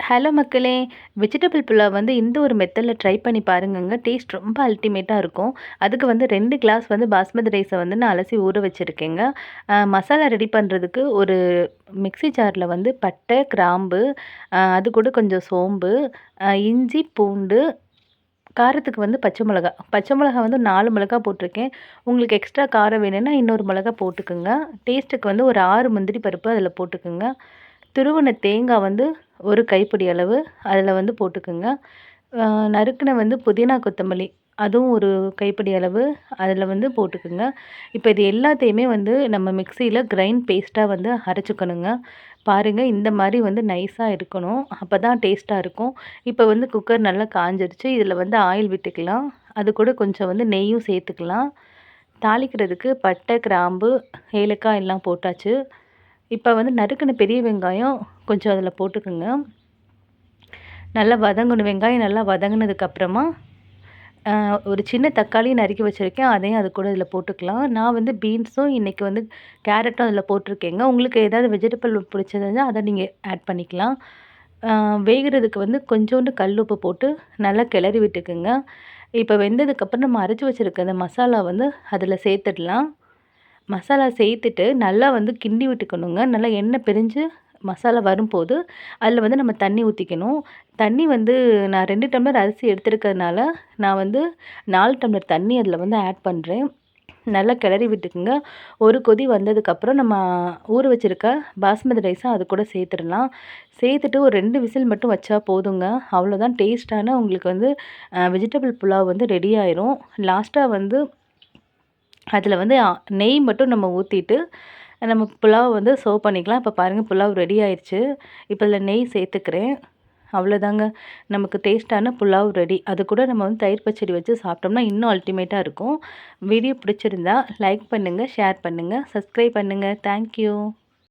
Hello மக்களே! Vegetable pulao வந்து இந்த ஒரு மெத்தட்ல ட்ரை பண்ணி பாருங்கங்க. டேஸ்ட் ரொம்ப அல்டிமேட்டா இருக்கும். அதுக்கு வந்து 2 கிளாஸ் வந்து பாஸ்மதி ரைஸ வந்து நான் அலசி ஊற வச்சிருக்கேங்க. மசாலா ரெடி பண்ணுறதுக்கு ஒரு மிக்ஸி ஜார்ல வந்து பட்டை, கிராம்பு, அது கூட கொஞ்சம் சோம்பு, இஞ்சி, பூண்டு, காரத்துக்கு வந்து பச்சை மிளகா. பச்சை மிளகா வந்து 4 மிளகா போட்டிருக்கேன். உங்களுக்கு எக்ஸ்ட்ரா காரம் வேணும்னா இன்னொரு மிளகா போட்டுக்கோங்க. டேஸ்ட்டுக்கு வந்து ஒரு 6 முந்திரி பருப்பு அதில போட்டுக்கோங்க. துருவன தேங்காய் வந்து ஒரு கைப்பிடி அளவு அதில் வந்து போட்டுக்கோங்க. நறுக்குன வந்து புதினா, கொத்தமல்லி அதுவும் ஒரு கைப்பிடி அளவு அதில் வந்து போட்டுக்கோங்க. இப்போ இது எல்லாத்தையுமே வந்து நம்ம மிக்ஸியில் கிரைண்ட் பேஸ்ட்டாக வந்து அரைச்சுக்கணுங்க. பாருங்கள், இந்த மாதிரி வந்து நைஸாக இருக்கணும். அப்போ தான் டேஸ்ட்டாக இருக்கும். இப்போ வந்து குக்கர் நல்லா காஞ்சிருச்சு. இதில் வந்து ஆயில் விட்டுக்கலாம். அது கூட கொஞ்சம் வந்து நெய்யும் சேர்த்துக்கலாம். தாளிக்கிறதுக்கு பட்டை, கிராம்பு, ஏலக்காய் எல்லாம் போட்டாச்சு. இப்போ வந்து நறுக்குன பெரிய வெங்காயம் கொஞ்சம் அதில் போட்டுக்கோங்க. நல்லா வதங்கணும். வெங்காயம் நல்லா வதங்கினதுக்கப்புறமா ஒரு சின்ன தக்காளி நறுக்கி வச்சுருக்கேன். அதையும் அது கூட இதில் போட்டுக்கலாம். நான் வந்து பீன்ஸும் இன்றைக்கி வந்து கேரட்டும் அதில் போட்டிருக்கேங்க. உங்களுக்கு ஏதாவது வெஜிடபிள் பிடிச்சதுன்னா அதை நீங்கள் ஆட் பண்ணிக்கலாம். வேகிறதுக்கு வந்து கொஞ்சோண்டு கல் உப்பு போட்டு நல்லா கிளறி விட்டுக்குங்க. இப்போ வெந்ததுக்கப்புறம் நம்ம அரைச்சி வச்சுருக்க அந்த மசாலா வந்து அதில் சேர்த்துடலாம். மசாலா சேர்த்துட்டு நல்லா வந்து கிண்டி விட்டுக்கணுங்க. நல்லா எண்ணெய் பிரிஞ்சு மசாலா வரும்போது அதில் வந்து நம்ம தண்ணி ஊற்றிக்கணும். தண்ணி வந்து நான் 2 டம்ளர் அரிசி எடுத்துருக்கிறதுனால நான் வந்து 4 டம்ளர் தண்ணி அதில் வந்து ஆட் பண்ணுறேன். நல்லா கிளறி விட்டுக்குங்க. ஒரு கொதி வந்ததுக்கப்புறம் நம்ம ஊற வச்சுருக்க பாஸ்மதி ரைஸை அது கூட சேர்த்துடலாம். சேர்த்துட்டு ஒரு 2 விசில் மட்டும் வச்சா போதுங்க. அவ்வளோதான், டேஸ்ட்டான உங்களுக்கு வந்து வெஜிடபிள் புலாவ் வந்து ரெடி ஆயிரும். லாஸ்ட்டாக வந்து அதில் வந்து நெய் மட்டும் நம்ம ஊற்றிட்டு நம்ம புலாவ் வந்து சர்வ் பண்ணிக்கலாம். இப்போ பாருங்கள், புலாவ் ரெடி ஆயிடுச்சு. இப்போ இதில் நெய் சேர்த்துக்கிறேன். அவ்வளோதாங்க, நமக்கு டேஸ்ட்டான புலாவ் ரெடி. அது கூட நம்ம வந்து தயிர் பச்சடி வச்சு சாப்பிட்டோம்னா இன்னும் அல்டிமேட்டாக இருக்கும். வீடியோ பிடிச்சிருந்தா லைக் பண்ணுங்கள், ஷேர் பண்ணுங்கள், சப்ஸ்கிரைப் பண்ணுங்கள். தேங்க்யூ.